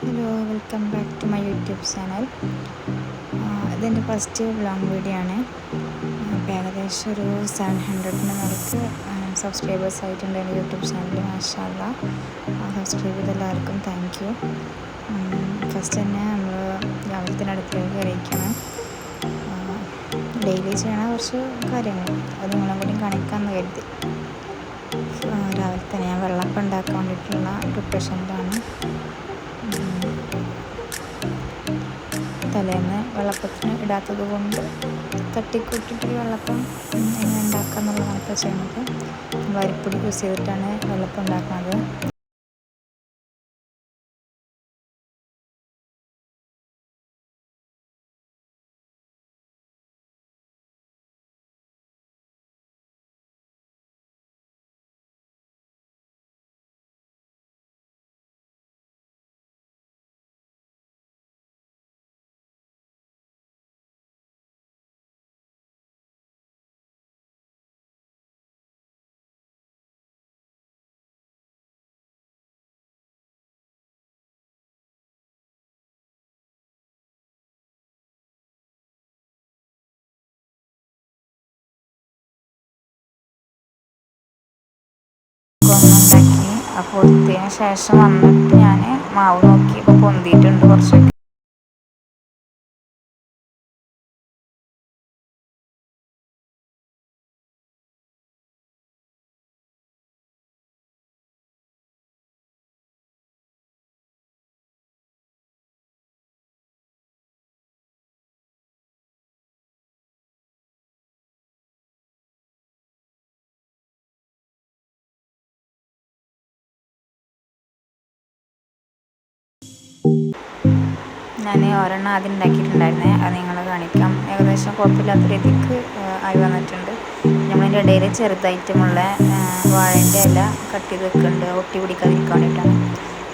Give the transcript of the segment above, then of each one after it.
Hello, welcome back to my YouTube channel. ഇതെൻ്റെ first vlog video ആണ്. അപ്പോൾ ഏകദേശം ഒരു 700 മേലേക്ക് സബ്സ്ക്രൈബേഴ്സ് ആയിട്ടുണ്ട് എൻ്റെ യൂട്യൂബ് ചാനൽ. മാഷാ അല്ലാഹ്. സബ്സ്ക്രൈബ് ചെയ്ത എല്ലാവർക്കും താങ്ക് യു. ഫസ്റ്റ് തന്നെ നമ്മൾ രാവിലെ തന്നെ അടുക്കളയിൽ കയറിയിരിക്കണം. ഡെയിലി ചെയ്യണ കുറച്ച് കാര്യങ്ങൾ അത് നിങ്ങളെ കൂടി കാണിക്കാമെന്ന് കരുതി. രാവിലെ തന്നെ ഞാൻ വെള്ളപ്പം ഉണ്ടാക്കാൻ വേണ്ടിയിട്ടുള്ള പ്രിപ്പറേഷനിലാണ്. തലേന്ന് വെള്ളപ്പത്തിന് ഇടാത്തത് കൊണ്ട് തട്ടിക്കൂട്ടിട്ടൊരു വെള്ളപ്പം എങ്ങനെ ഉണ്ടാക്കുക എന്നുള്ളതാണ് ഇപ്പോൾ ചെയ്യുന്നത്. നമ്മൾ അരിപ്പൊടി യൂസ് ചെയ്തിട്ടാണ് വെള്ളപ്പം ഉണ്ടാക്കുന്നത്. ഉണ്ടാക്കി അപ്പോൾ പൊത്തിയതിന് ശേഷം വന്നിട്ട് ഞാൻ മാവ് നോക്കി ഇപ്പോൾ പൊന്തിയിട്ടുണ്ട് കുറച്ചൊക്കെ. ഞാൻ ഒരെണ്ണം ആദ്യം ഉണ്ടാക്കിയിട്ടുണ്ടായിരുന്നേ, അത് നിങ്ങളെ കാണിക്കാം. ഏകദേശം കുഴപ്പമില്ലാത്ത രീതിക്ക് ആയി വന്നിട്ടുണ്ട്. നമ്മളതിൻ്റെ ഇടയിൽ ചെറുതായിട്ടുമുള്ള വാഴൻ്റെ ഇല കട്ട് ചെയ്ത് വെക്കുന്നുണ്ട്, ഒട്ടി പിടിക്കാതിരിക്കാൻ വേണ്ടിയിട്ടാണ്.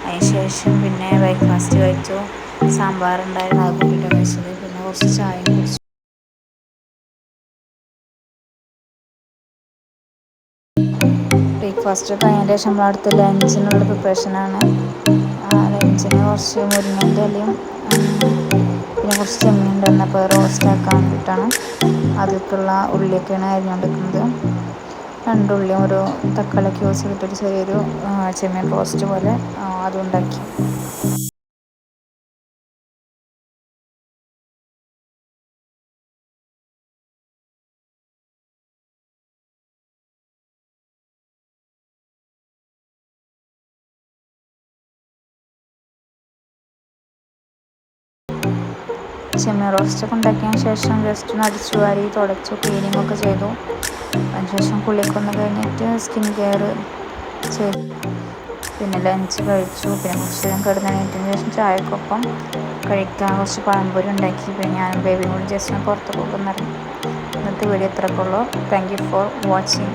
അതിന് ശേഷം പിന്നെ ബ്രേക്ക്ഫാസ്റ്റ് കഴിച്ചു. സാമ്പാറുണ്ടായിരുന്നു, അത് കൂട്ടിയിട്ടാണ് കഴിച്ചത്. പിന്നെ കുറച്ച് ചായയും കുടിച്ചു. ബ്രേക്ക്ഫാസ്റ്റ് കഴിഞ്ഞതിന് ശേഷം നമ്മൾ അടുത്ത ലഞ്ചിനുള്ള പ്രിപ്പറേഷനാണ്. ലഞ്ചിന് കുറച്ച് മുരിങ്ങൻ്റെ ഇലയും പിന്നെ കുറച്ച് ചെമ്മീൻ ഉണ്ടായിരുന്നു, അപ്പോൾ റോസ്റ്റ് ആക്കാൻ വേണ്ടിയിട്ടാണ്. അതിലേക്കുള്ള ഉള്ളിയൊക്കെയാണ് അരിഞ്ഞുകൊണ്ടിരിക്കുന്നത്. 2 ഉള്ളിയും ഒരു തക്കാളിയൊക്കെ യൂസ് ചെയ്തിട്ടൊരു ചെറിയൊരു ചെമ്മീൻ റോസ്റ്റ് പോലെ അതും ഉണ്ടാക്കി. ചെമ്മീൻ റോസ്റ്റൊക്കെ ഉണ്ടാക്കിയതിന് ശേഷം ജസ്റ്റ് ഒന്ന് അടിച്ചു വാരി തുടച്ചു ക്ലീനിങ് ഒക്കെ ചെയ്തു. അതിനുശേഷം കുളിയൊക്കെ കഴിഞ്ഞിട്ട് സ്കിൻ കെയർ ചെയ്തു. പിന്നെ ലഞ്ച് കഴിച്ചു. പിന്നെ കുറച്ച് നേരം കിടന്നെണീറ്റതിന് ശേഷം ചായക്കൊപ്പം കഴിക്കാൻ കുറച്ച് പഴംപൊരി ഉണ്ടാക്കി. പിന്നെ ഞാനും ബേബിയും കൂടി ജസ്റ്റ് ഒന്ന് പുറത്ത് പോകുന്നിറങ്ങി. ഇന്നത്തെ വീഡിയോ ഇത്രയൊക്കെ ഉള്ളൂ. Thank you for watching.